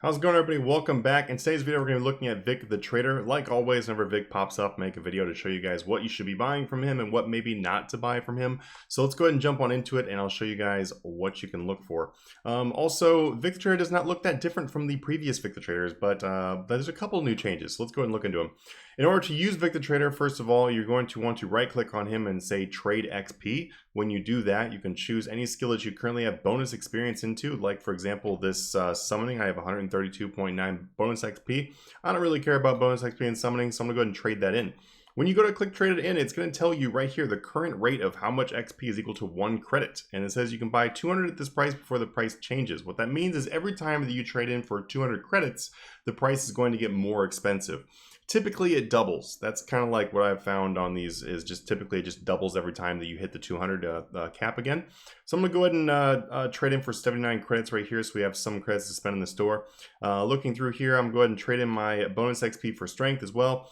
How's it going, everybody? Welcome back. In today's video, we're going to be looking at Vic the Trader. Like always, whenever Vic pops up, make a video to show you guys what you should be buying from him and what maybe not to buy from him. So let's go ahead and jump on into it, and I'll show you guys what you can look for. Also, Vic the Trader does not look that different from the previous Vic the Traders, but there's a couple new changes. So let's go ahead and look into them. In order to use Vic the Trader, first of all, you're going to want to right-click on him and say Trade XP. When you do that, you can choose any skill that you currently have bonus experience into. Like, for example, this summoning, I have 132.9 bonus XP. I don't really care about bonus XP in summoning, so I'm going to go ahead and trade that in. When you go to click trade it in, it's going to tell you right here the current rate of how much XP is equal to 1 credit. And it says you can buy 200 at this price before the price changes. What that means is every time that you trade in for 200 credits, the price is going to get more expensive. Typically it doubles. That's kind of like what I've found on these, is just typically it just doubles every time that you hit the 200 cap again. So I'm going to go ahead and trade in for 79 credits right here, so we have some credits to spend in the store. Looking through here, I'm going to go ahead and trade in my bonus XP for strength as well.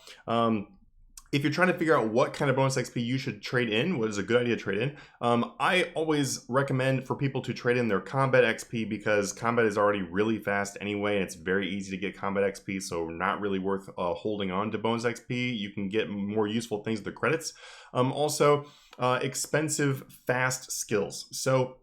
If you're trying to figure out what kind of bonus XP you should trade in, what is a good idea to trade in, I always recommend for people to trade in their combat XP, because combat is already really fast anyway, and it's very easy to get combat XP, so not really worth holding on to bonus XP. You can get more useful things with the credits. Also, expensive, fast skills. So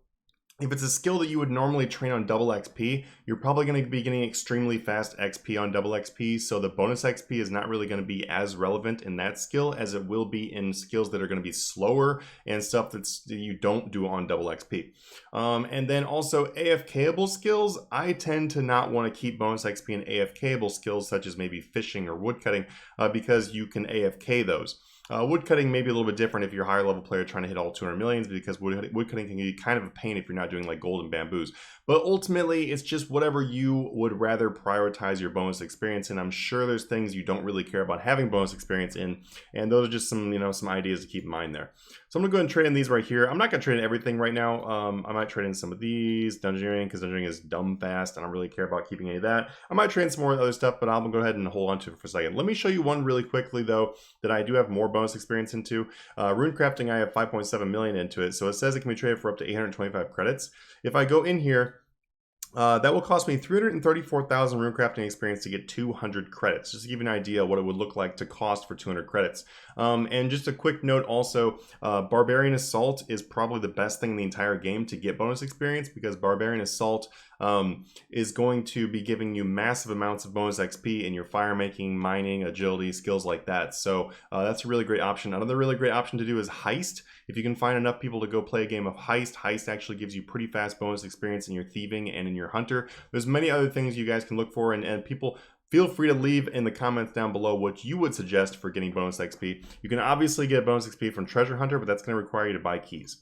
if it's a skill that you would normally train on double XP, you're probably going to be getting extremely fast XP on double XP, so the bonus XP is not really going to be as relevant in that skill as it will be in skills that are going to be slower and stuff that you don't do on double XP. And then also AFKable skills, I tend to not want to keep bonus XP in AFKable skills such as maybe fishing or woodcutting because you can AFK those. Woodcutting may be a little bit different if you're a higher level player trying to hit all 200 millions, because woodcutting can be kind of a pain if you're not doing like gold and bamboos. But ultimately, it's just whatever you would rather prioritize your bonus experience in. I'm sure there's things you don't really care about having bonus experience in, and those are just some, some ideas to keep in mind there. So I'm gonna go ahead and trade in these right here. I'm not gonna trade in everything right now. I might trade in some of these, dungeoneering, because dungeoneering is dumb fast. I don't really care about keeping any of that. I might trade in some more other stuff, but I'm gonna go ahead and hold on to it for a second. Let me show you one really quickly though that I do have more bonus experience into. Rune crafting, I have 5.7 million into it, so it says it can be traded for up to 825 credits. If I go in here, that will cost me 334,000 runecrafting experience to get 200 credits. Just to give you an idea what it would look like to cost for 200 credits. And just a quick note also, Barbarian Assault is probably the best thing in the entire game to get bonus experience, because Barbarian Assault is going to be giving you massive amounts of bonus XP in your fire making, mining, agility, skills like that. So that's a really great option. Another really great option to do is Heist. If you can find enough people to go play a game of Heist, Heist actually gives you pretty fast bonus experience in your thieving and in your hunter. There's many other things you guys can look for, and people, feel free to leave in the comments down below what you would suggest for getting bonus XP. You can obviously get bonus XP from Treasure Hunter, but that's going to require you to buy keys.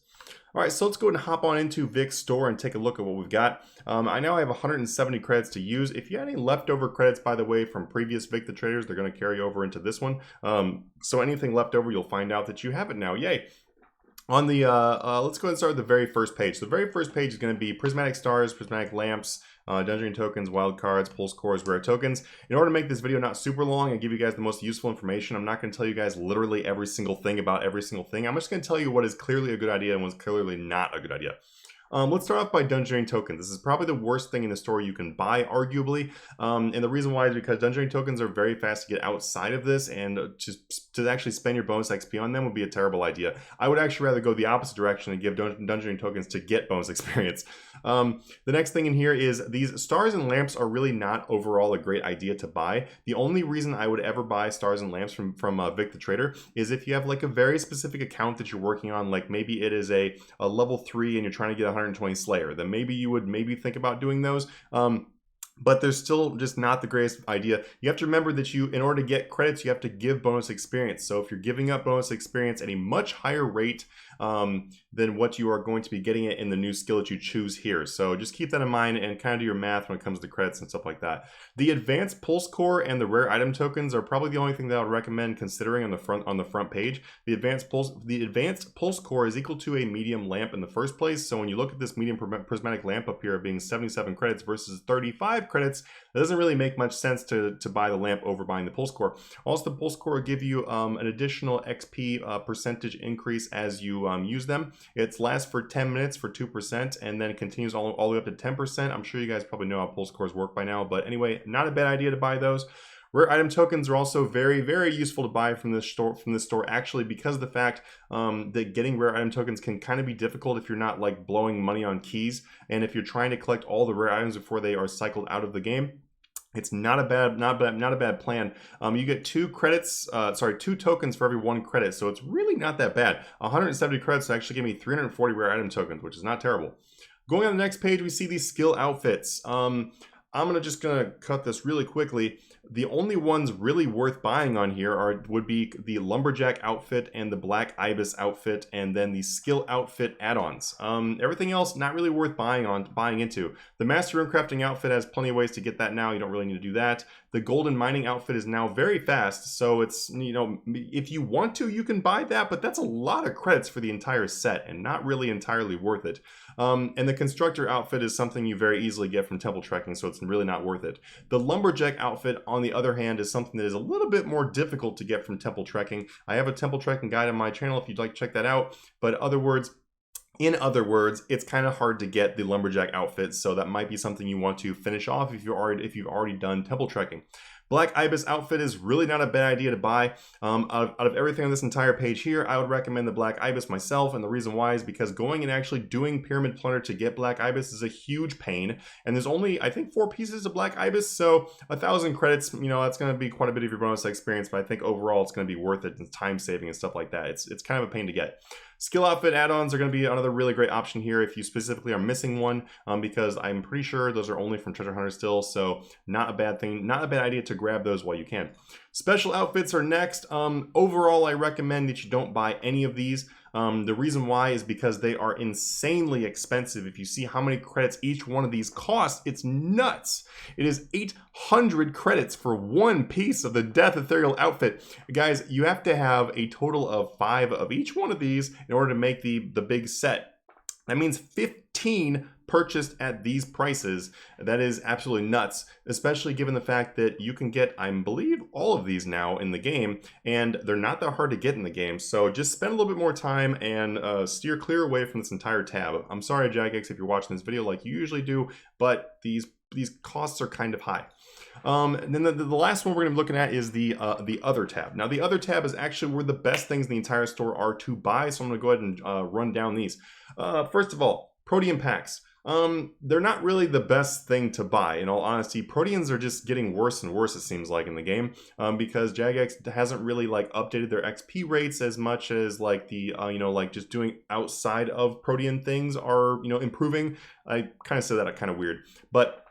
All right, so let's go ahead and hop on into Vic's store and take a look at what we've got. I now have 170 credits to use. If you had any leftover credits, by the way, from previous Vic the Traders, they're going to carry over into this one. So anything left over, you'll find out that you have it now. Yay! On the, let's go ahead and start with the very first page. So the very first page is going to be prismatic stars, prismatic lamps, dungeon tokens, wild cards, pulse cores, rare tokens. In order to make this video not super long and give you guys the most useful information, I'm not going to tell you guys literally every single thing about every single thing. I'm just going to tell you what is clearly a good idea and what's clearly not a good idea. Let's start off by dungeoneering tokens. This is probably the worst thing in the store you can buy, arguably. And the reason why is because dungeoneering tokens are very fast to get outside of this, and to actually spend your bonus XP on them would be a terrible idea. I would actually rather go the opposite direction and give dungeoneering tokens to get bonus experience. The next thing in here is these stars and lamps are really not overall a great idea to buy. The only reason I would ever buy stars and lamps from Vic the Trader is if you have like a very specific account that you're working on, like maybe it is a level 3 and you're trying to get 120 Slayer, then maybe you would think about doing those. But they're still just not the greatest idea. You have to remember that in order to get credits, you have to give bonus experience. So if you're giving up bonus experience at a much higher rate than what you are going to be getting it in the new skill that you choose here. So just keep that in mind and kind of do your math when it comes to credits and stuff like that. The advanced pulse core and the rare item tokens are probably the only thing that I would recommend considering on the front page. The advanced pulse core is equal to a medium lamp in the first place. So when you look at this medium prismatic lamp up here being 77 credits versus 35, 5 credits, it doesn't really make much sense to buy the lamp over buying the pulse core. Also, the pulse core will give you an additional XP percentage increase as you use them. It lasts for 10 minutes for 2%, and then it continues all the way up to 10%. I'm sure you guys probably know how pulse cores work by now, but anyway, not a bad idea to buy those. Rare item tokens are also very, very useful to buy from this store actually, because of the fact that getting rare item tokens can kind of be difficult if you're not like blowing money on keys, and if you're trying to collect all the rare items before they are cycled out of the game. It's not a bad plan. You get 2 credits, 2 tokens for every 1 credit, so it's really not that bad. 170 credits actually give me 340 rare item tokens, which is not terrible. Going on the next page, we see these skill outfits. I'm just gonna cut this really quickly. The only ones really worth buying on here would be the lumberjack outfit and the black ibis outfit, and then the skill outfit add-ons. Everything else not really worth buying into. The master rune crafting outfit has plenty of ways to get that now. You don't really need to do that. The golden mining outfit is now very fast, so it's, you know, if you want to, you can buy that, but that's a lot of credits for the entire set and not really entirely worth it. And the constructor outfit is something you very easily get from temple trekking, so it's really not worth it. The lumberjack outfit, on the other hand, is something that is a little bit more difficult to get from temple trekking. I have a temple trekking guide on my channel if you'd like to check that out, but in other words, it's kind of hard to get the lumberjack outfit, so that might be something you want to finish off if you've already done temple trekking. Black Ibis outfit is really not a bad idea to buy. Out of everything on this entire page here, I would recommend the Black Ibis myself, and the reason why is because going and actually doing Pyramid Plunder to get Black Ibis is a huge pain, and there's only, I think, 4 pieces of Black Ibis, so 1,000 credits, you know, that's going to be quite a bit of your bonus experience, but I think overall it's going to be worth it, and time saving and stuff like that. It's kind of a pain to get. Skill outfit add-ons are going to be another really great option here if you specifically are missing one, because I'm pretty sure those are only from Treasure Hunter still, so not a bad thing, not a bad idea to grab those while you can. Special outfits are next. Overall, I recommend that you don't buy any of these. The reason why is because they are insanely expensive. If you see how many credits each one of these costs, it's nuts. It is 800 credits for 1 piece of the Death Ethereal outfit. Guys, you have to have a total of 5 of each one of these in order to make the big set. That means 15 purchased at these prices. That is absolutely nuts, especially given the fact that you can get, I believe, all of these now in the game, and they're not that hard to get in the game. So just spend a little bit more time and steer clear away from this entire tab. I'm sorry, Jagex, if you're watching this video like you usually do, but these costs are kind of high. And then the last one we're going to be looking at is the other tab. Now, the other tab is actually where the best things in the entire store are to buy, so I'm going to go ahead and run down these. First of all, Protean packs. They're not really the best thing to buy. In all honesty, Proteans are just getting worse and worse, it seems like, in the game, because Jagex hasn't really like updated their XP rates as much as like the you know, like just doing outside of Protean things are, you know, improving. I kind of said that kind of weird, but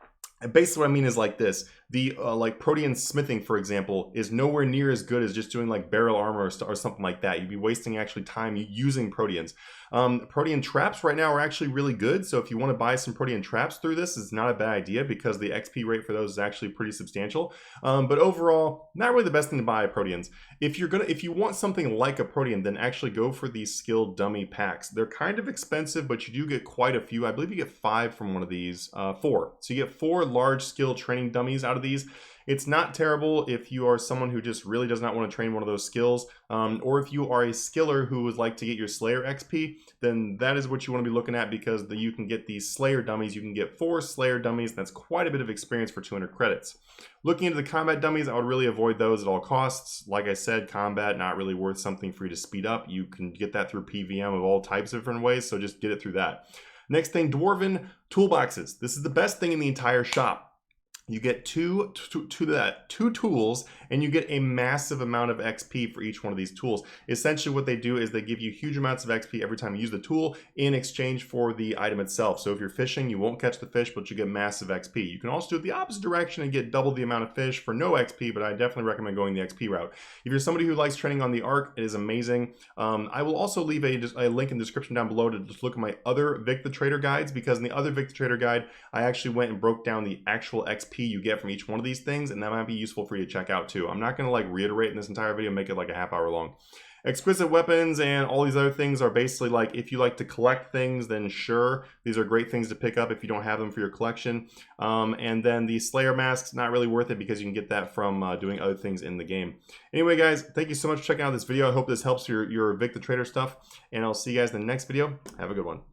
basically what I mean is like this. The like Protean smithing, for example, is nowhere near as good as just doing like barrel armor or something like that. You'd be wasting actually time using Proteans. Protean traps right now are actually really good, so if you want to buy some Protean traps through this, it's not a bad idea because the XP rate for those is actually pretty substantial. But overall, not really the best thing to buy Proteans. If you want something like a Protean, then actually go for these skill dummy packs. They're kind of expensive, but you do get quite a few. I believe you get 5 from one of these, 4. So you get 4 large skill training dummies out of these. It's not terrible if you are someone who just really does not want to train one of those skills, or if you are a skiller who would like to get your Slayer XP, then that is what you want to be looking at, because you can get these Slayer dummies. You can get 4 Slayer dummies. That's quite a bit of experience for 200 credits. Looking into the combat dummies, I would really avoid those at all costs. Like I said, combat, not really worth something for you to speed up. You can get that through PVM of all types of different ways, so just get it through that. Next thing, Dwarven toolboxes. This is the best thing in the entire shop. You get two tools, and you get a massive amount of XP for each one of these tools. Essentially what they do is they give you huge amounts of XP every time you use the tool in exchange for the item itself. So if you're fishing, you won't catch the fish, but you get massive XP. You can also do it the opposite direction and get double the amount of fish for no XP, but I definitely recommend going the XP route. If you're somebody who likes training on the Ark, it is amazing. I will also leave a link in the description down below to just look at my other Vic the Trader guides, because in the other Vic the Trader guide, I actually went and broke down the actual XP you get from each one of these things, and that might be useful for you to check out too. I'm not going to like reiterate in this entire video, make it like a half hour long. exquisite weapons and all these other things are basically like, if you like to collect things, then sure, these are great things to pick up if you don't have them for your collection. And then the Slayer masks, not really worth it because you can get that from doing other things in the game. Anyway, guys, thank you so much for checking out this video. I hope this helps your Vic the Trader stuff, and I'll see you guys in the next video. Have a good one.